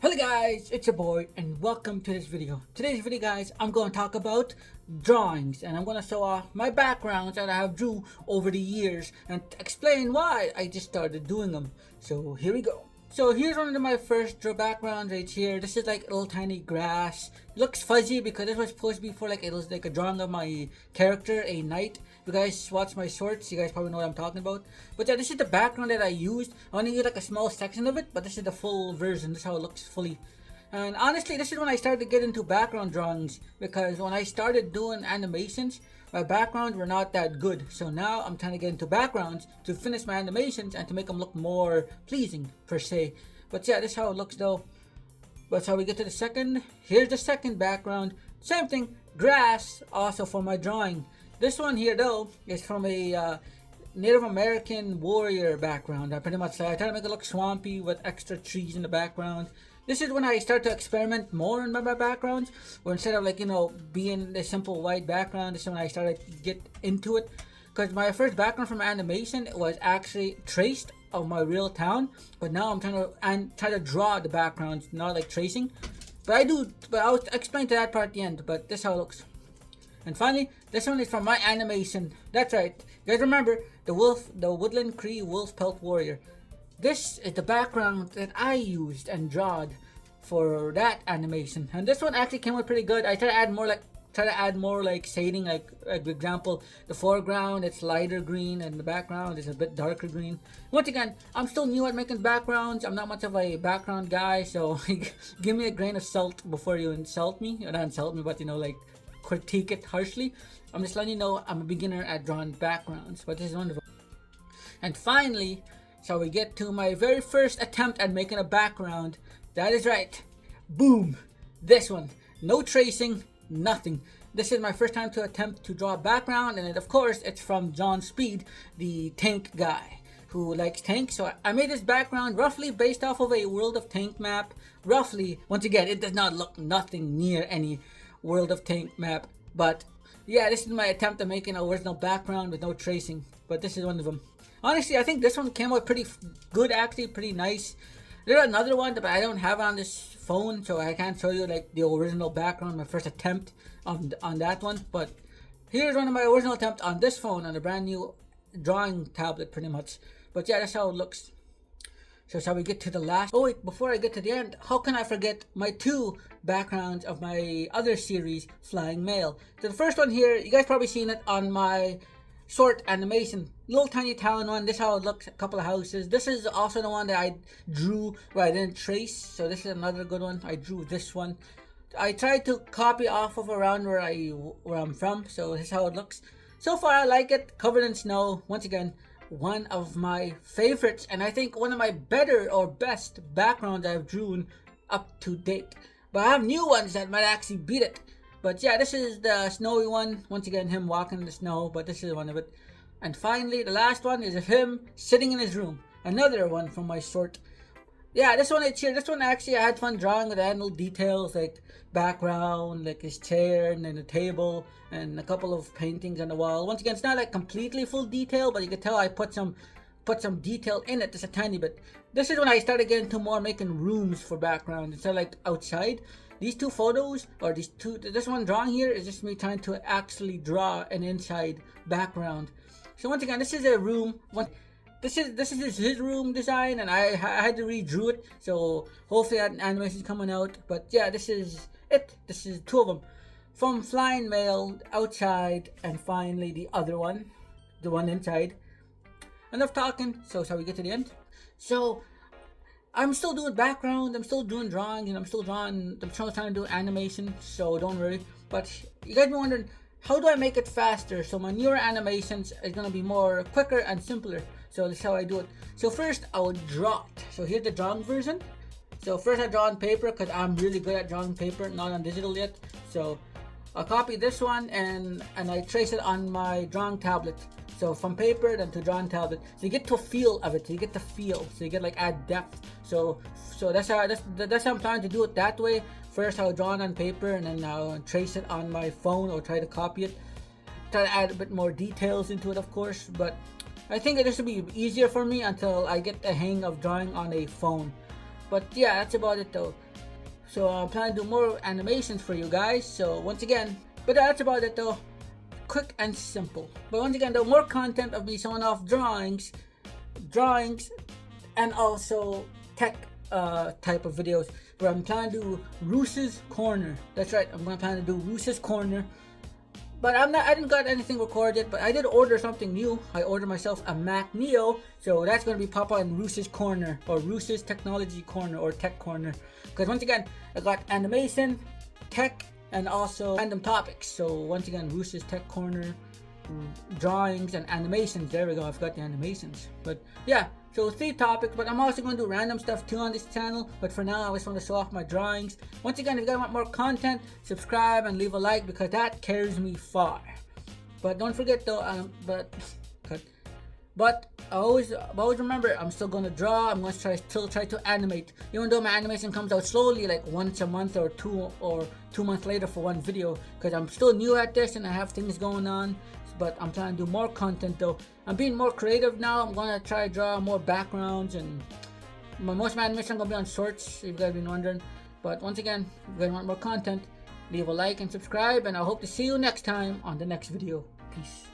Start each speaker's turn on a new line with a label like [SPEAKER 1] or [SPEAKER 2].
[SPEAKER 1] Hello guys, it's your boy and welcome to this video. Today's video guys, I'm going to talk about drawings and I'm going to show off my backgrounds that I have drew over the years and explain why I just started doing them. So here we go. So here's one of my first draw backgrounds right here. This is like a little tiny grass. It looks fuzzy because this was supposed to be for like, it was like a drawing of my character, a knight. If you guys watch my shorts, you guys probably know what I'm talking about. But yeah, this is the background that I used. I only used like a small section of it, but this is the full version. This is how it looks fully. And honestly, this is when I started to get into background drawings because when I started doing animations, my backgrounds were not that good. So now I'm trying to get into backgrounds to finish my animations and to make them look more pleasing per se. But yeah, this is how it looks though. That's how we get to the second. Here's the second background. Same thing, grass also for my drawing. This one here though is from a Native American warrior background. I pretty much I try to make it look swampy with extra trees in the background. This is when I start to experiment more in my backgrounds, where instead of like being a simple white background, this is when I started to get into it. Because my first background from animation was actually traced of my real town, but now I'm trying to draw the backgrounds, not like tracing. But I'll explain to that part at the end. But this is how it looks. And finally, this one is from my animation. That's right. You guys remember the Woodland Cree Wolf Pelt Warrior. This is the background that I used and drawed for that animation. And this one actually came out pretty good. I try to add more like shading, like for example, the foreground it's lighter green and the background is a bit darker green. Once again, I'm still new at making backgrounds. I'm not much of a background guy, so give me a grain of salt before you insult me. Or not insult me, but like critique it harshly. I'm just letting you know I'm a beginner at drawing backgrounds, but this is wonderful. And finally, so we get to my very first attempt at making a background. That is right. Boom. This one. No tracing, nothing. This is my first time to attempt to draw a background, and of course it's from John Speed, the tank guy who likes tanks. So I made this background roughly based off of a World of Tank map. Roughly, once again, it does not look nothing near any World of Tank map, but yeah, this is my attempt at making an original background with no tracing, but this is one of them. Honestly, I think this one came out pretty good, actually, pretty nice. There's another one that I don't have on this phone, so I can't show you like the original background, my first attempt on that one. But here's one of my original attempts on this phone, on a brand new drawing tablet, pretty much. But yeah, that's how it looks. So shall we get to the last? Oh wait, before I get to the end, how can I forget my two backgrounds of my other series, Flying Mail? So the first one here, you guys probably seen it on my short animation, little tiny town one. This is how it looks, a couple of houses. This is also the one that I drew where I didn't trace, so this is another good one. I drew this one. I tried to copy off of around where I'm from, so this is how it looks. So far I like it, covered in snow. Once again, one of my favorites, and I think one of my better or best backgrounds I've drawn up to date. But I have new ones that might actually beat it. But yeah, this is the snowy one. Once again, him walking in the snow, but this is one of it. And finally, the last one is of him sitting in his room. Another one from my short. Yeah, this one it's here. This one actually I had fun drawing with animal details like background, like his chair and then the table and a couple of paintings on the wall. Once again, it's not like completely full detail, but you can tell I put some detail in it, just a tiny bit. This is when I started getting to more making rooms for background instead of like outside. These two photos, or this one drawing here is just me trying to actually draw an inside background. So once again, this is a room. This is his room design, and I had to redraw it. So hopefully that animation is coming out. But yeah, this is it. This is two of them, from Flying Mail outside, and finally the other one, the one inside. Enough talking. So shall we get to the end? So I'm still doing background, I'm still doing drawing, and I'm still trying to do animation, so don't worry. But you guys be wondering, how do I make it faster? So my newer animations is gonna be more quicker and simpler. So this is how I do it. So first I will draw it. So here's the drawing version. So first I draw on paper because I'm really good at drawing paper, not on digital yet. So I'll copy this one and I trace it on my drawing tablet. So from paper then to drawing tablet, so you get to a feel of it. So you get the feel. So you get like add depth. So that's how I'm trying to do it that way. First I'll draw it on paper and then I'll trace it on my phone or try to copy it. Try to add a bit more details into it, of course. But I think this will be easier for me until I get the hang of drawing on a phone. But yeah, that's about it though. So I'm planning to do more animations for you guys. So once again, but that's about it though. Quick and simple. But once again, the more content of me showing off drawings, and also tech type of videos. Where I'm planning to do Roos's Corner. That's right, I'm gonna plan to do Roos's Corner. But I didn't got anything recorded, but I did order something new. I ordered myself a Mac Neo, so that's gonna be pop out in Roos's Corner, or Roos's Technology Corner, or Tech Corner. Because once again, I got animation, tech, and also random topics. So once again, Roos's Tech Corner, drawings, and animations. There we go, I've got the animations. But yeah, so 3 topics, but I'm also going to do random stuff too on this channel. But for now, I just want to show off my drawings. Once again, if you guys want more content, subscribe and leave a like, because that carries me far. But don't forget though, but always remember, I'm still gonna draw. I'm gonna still try to animate, even though my animation comes out slowly, like once a month or 2 months later for one video, because I'm still new at this and I have things going on. But I'm trying to do more content though. I'm being more creative now. I'm gonna try to draw more backgrounds, and most of my animation gonna be on shorts, if you guys been wondering. But once again, if you guys want more content, leave a like and subscribe, and I hope to see you next time on the next video. Peace.